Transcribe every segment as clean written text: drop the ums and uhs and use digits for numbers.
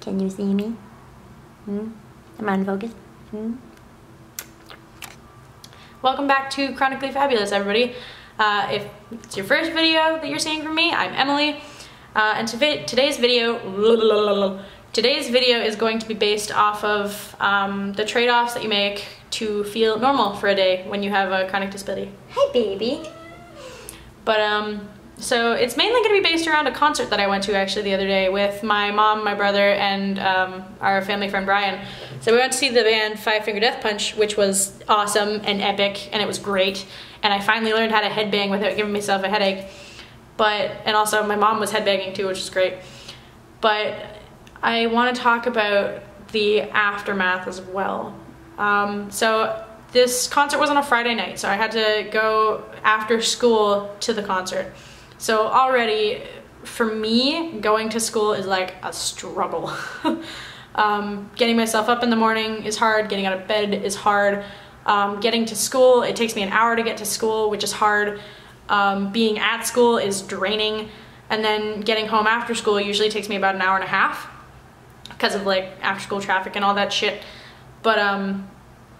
Can you see me? Hmm? Am I on focus? Hmm? Welcome back to Chronically Fabulous, everybody. If it's your first video that you're seeing from me, I'm Emily, and today's video is going to be based off of the trade-offs that you make to feel normal for a day when you have a chronic disability. Hi, baby. But so it's mainly going to be based around a concert that I went to actually the other day with my mom, my brother, and our family friend Brian. So we went to see the band Five Finger Death Punch, which was awesome and epic, and it was great. And I finally learned how to headbang without giving myself a headache. And also my mom was headbanging too, which is great. But I want to talk about the aftermath as well. So this concert was on a Friday night, so I had to go after school to the concert. So already, for me, going to school is like a struggle. Getting myself up in the morning is hard, getting out of bed is hard. Getting to school, it takes me an hour to get to school, which is hard. Being at school is draining. And then getting home after school usually takes me about an hour and a half because of like after school traffic and all that shit. But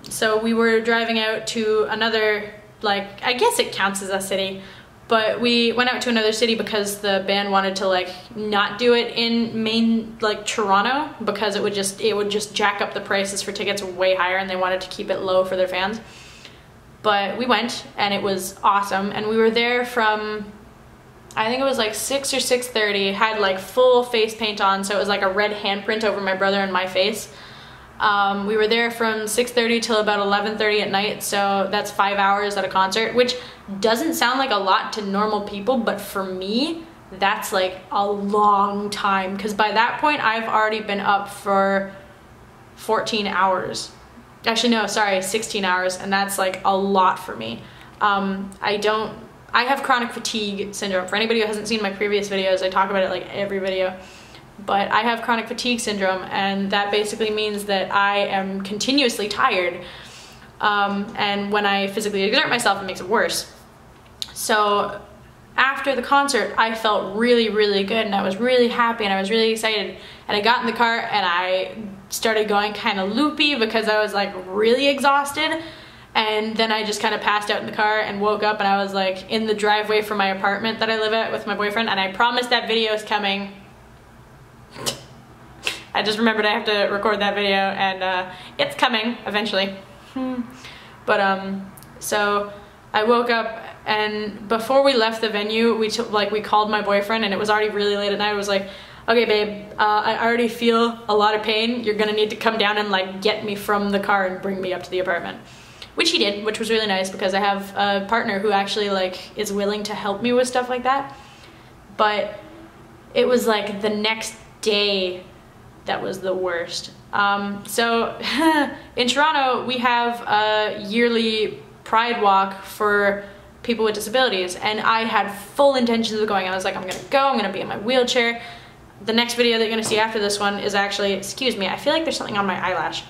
so we were driving out to another, like, I guess it counts as a city, but we went out to another city because the band wanted to like not do it in main, like, Toronto, because it would just jack up the prices for tickets way higher, and they wanted to keep it low for their fans. But we went, and it was awesome, and we were there from, I think it was like 6 or 6:30, had like full face paint on, so it was like a red handprint over my brother and my face. We were there from 6:30 till about 11:30 at night, so that's 5 hours at a concert, which doesn't sound like a lot to normal people, but for me, that's like a long time, because by that point, I've already been up for 14 hours. Actually, no, sorry, 16 hours, and that's like a lot for me. I have chronic fatigue syndrome. For anybody who hasn't seen my previous videos, I talk about it like every video. But I have chronic fatigue syndrome, and that basically means that I am continuously tired. And when I physically exert myself, it makes it worse. So after the concert, I felt really, really good, and I was really happy, and I was really excited. And I got in the car, and I started going kind of loopy because I was like really exhausted. And then I just kind of passed out in the car and woke up, and I was like in the driveway from my apartment that I live at with my boyfriend, and I promised that video is coming. I just remembered I have to record that video, and it's coming eventually. But so I woke up, and before we left the venue, we called my boyfriend, and it was already really late at night. I was like, okay babe, I already feel a lot of pain. You're gonna need to come down and like get me from the car and bring me up to the apartment. Which he did, which was really nice, because I have a partner who actually like is willing to help me with stuff like that. But it was like the next day that was the worst. So in Toronto, we have a yearly Pride Walk for people with disabilities, and I had full intentions of going. I was like, I'm gonna go, I'm gonna be in my wheelchair. The next video that you're gonna see after this one is actually, excuse me, I feel like there's something on my eyelash.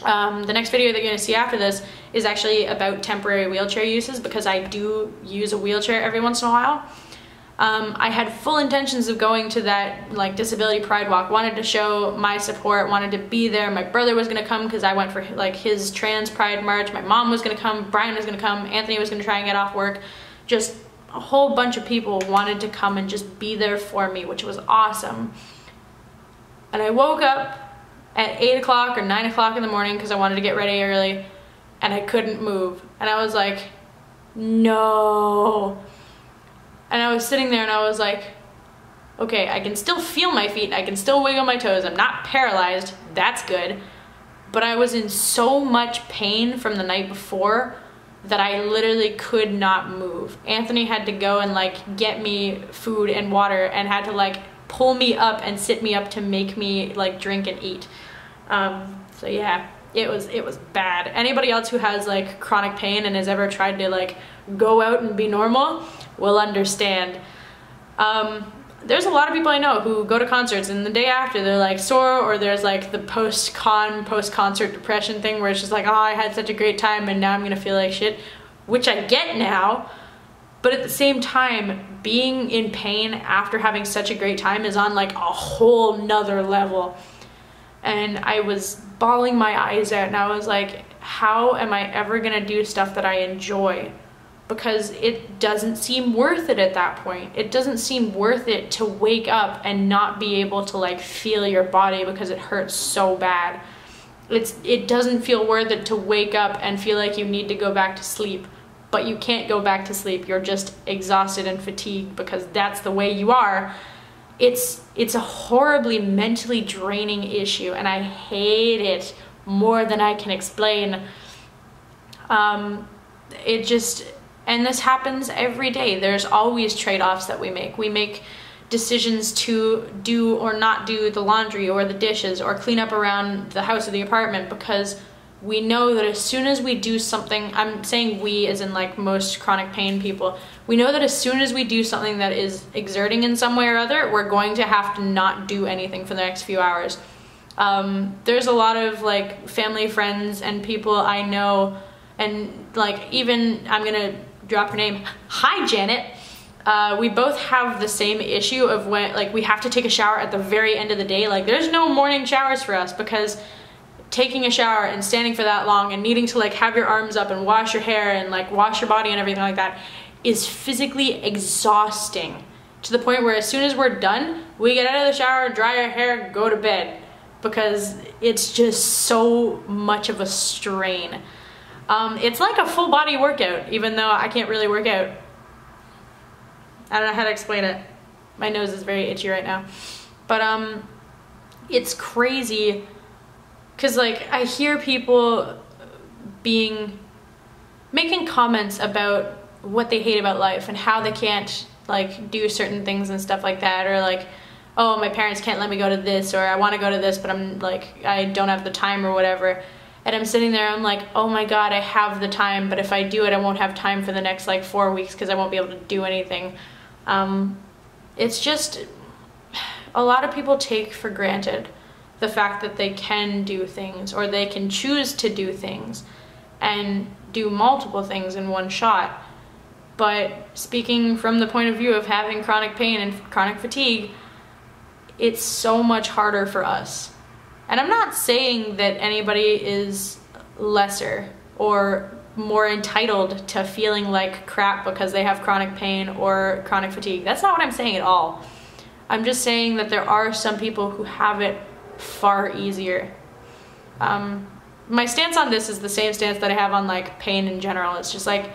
The next video that you're gonna see after this is actually about temporary wheelchair uses, because I do use a wheelchair every once in a while. I had full intentions of going to that like disability pride walk, wanted to show my support, wanted to be there. My brother was gonna come because I went for like his trans pride march. My mom was gonna come, Brian was gonna come, Anthony was gonna try and get off work. Just a whole bunch of people wanted to come and just be there for me, which was awesome. And I woke up at 8 o'clock or 9 o'clock in the morning because I wanted to get ready early, and I couldn't move. And I was like, no. And I was sitting there and I was like, okay, I can still feel my feet, I can still wiggle my toes, I'm not paralyzed, that's good. But I was in so much pain from the night before that I literally could not move. Anthony had to go and like get me food and water, and had to like pull me up and sit me up to make me like drink and eat. So yeah, it was bad. Anybody else who has like chronic pain and has ever tried to like go out and be normal will understand. There's a lot of people I know who go to concerts and the day after they're like sore, or there's like the post-concert depression thing where it's just like, oh, I had such a great time and now I'm gonna feel like shit, which I get now, But at the same time, being in pain after having such a great time is on like a whole nother level. And I was bawling my eyes out, and I was like, how am I ever gonna do stuff that I enjoy? Because it doesn't seem worth it at that point. It doesn't seem worth it to wake up and not be able to like feel your body because it hurts so bad. It doesn't feel worth it to wake up and feel like you need to go back to sleep, but you can't go back to sleep. You're just exhausted and fatigued because that's the way you are. It's a horribly mentally draining issue, and I hate it more than I can explain. And this happens every day. There's always trade-offs that we make. We make decisions to do or not do the laundry or the dishes or clean up around the house or the apartment because we know that as soon as we do something, I'm saying we as in like most chronic pain people, we know that as soon as we do something that is exerting in some way or other, we're going to have to not do anything for the next few hours. There's a lot of like family, friends, and people I know, and like even, I'm gonna drop her name, hi Janet. We both have the same issue of when like we have to take a shower at the very end of the day. Like there's no morning showers for us because taking a shower and standing for that long and needing to like have your arms up and wash your hair and like wash your body and everything like that is physically exhausting, to the point where as soon as we're done, we get out of the shower, dry our hair, go to bed, because it's just so much of a strain. It's like a full body workout, even though I can't really work out. I don't know how to explain it. My nose is very itchy right now. But it's crazy, because like I hear people making comments about what they hate about life and how they can't like do certain things and stuff like that, or like, oh, my parents can't let me go to this, or I want to go to this but I'm like, I don't have the time or whatever. And I'm sitting there, I'm like, oh my god, I have the time, but if I do it, I won't have time for the next like 4 weeks because I won't be able to do anything. It's just, a lot of people take for granted the fact that they can do things, or they can choose to do things and do multiple things in one shot. But speaking from the point of view of having chronic pain and chronic fatigue, it's so much harder for us. And I'm not saying that anybody is lesser or more entitled to feeling like crap because they have chronic pain or chronic fatigue. That's not what I'm saying at all. I'm just saying that there are some people who have it far easier. My stance on this is the same stance that I have on like pain in general. It's just like,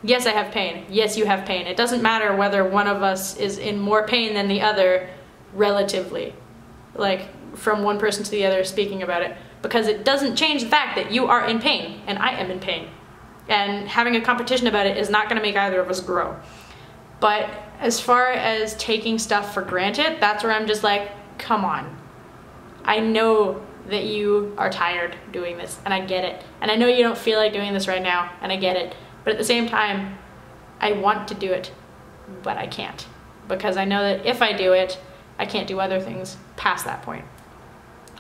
yes, I have pain. Yes, you have pain. It doesn't matter whether one of us is in more pain than the other relatively, like from one person to the other speaking about it, because it doesn't change the fact that you are in pain and I am in pain. And having a competition about it is not going to make either of us grow. But as far as taking stuff for granted, that's where I'm just like, come on. I know that you are tired doing this, and I get it. And I know you don't feel like doing this right now, and I get it. But at the same time, I want to do it, but I can't. Because I know that if I do it, I can't do other things past that point.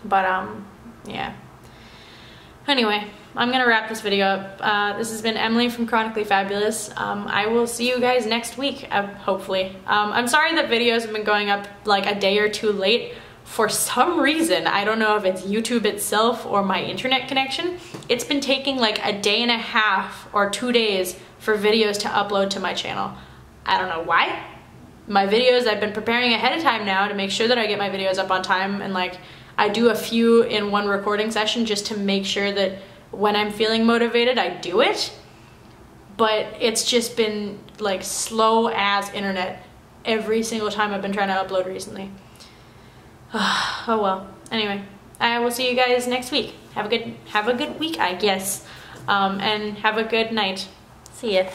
But, yeah. Anyway, I'm gonna wrap this video up. This has been Emily from Chronically Fabulous. I will see you guys next week, hopefully. I'm sorry that videos have been going up like a day or two late. For some reason, I don't know if it's YouTube itself or my internet connection, it's been taking like a day and a half or 2 days for videos to upload to my channel. I don't know why. My videos, I've been preparing ahead of time now to make sure that I get my videos up on time, and like I do a few in one recording session just to make sure that when I'm feeling motivated, I do it. But it's just been like slow as internet every single time I've been trying to upload recently. Oh well. Anyway, I will see you guys next week. Have a good week, I guess. And have a good night. See ya.